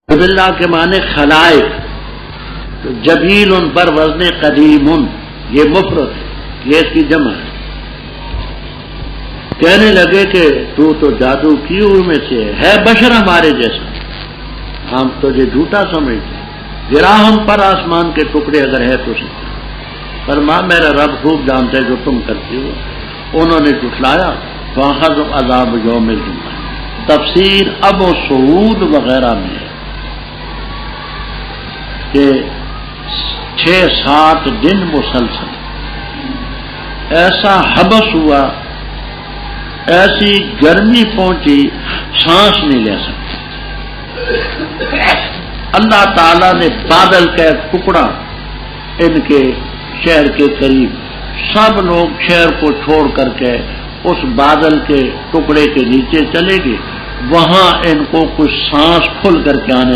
باللہ کے معنی خلائق، تو جبیل ان پر وزن قدیم، یہ مفرد ہے، یہ اس کی جمع ہے۔ کہنے لگے کہ تو جادو کی ہوئی میں سے ہے بشر ہمارے جیسا، ہم تجھے جھوٹا سمجھتے، گرا ہم پر آسمان کے ٹکڑے اگر ہے تو سکتا، فرما میرا رب خوب جانتا ہے جو تم کرتے ہو۔ انہوں نے جھٹلایا، فاخذ عذاب یوم الجمعہ۔ تفسیر ابو سعود وغیرہ میں ہے کہ 6-7 دن مسلسل ایسا حبس ہوا، ایسی گرمی پہنچی سانس نہیں لے سکتے۔ اللہ تعالیٰ نے بادل کا ایک ٹکڑا ان کے شہر کے قریب، سب لوگ شہر کو چھوڑ کر کے اس بادل کے ٹکڑے کے نیچے چلے گئے، وہاں ان کو کچھ سانس کھل کر کے آنے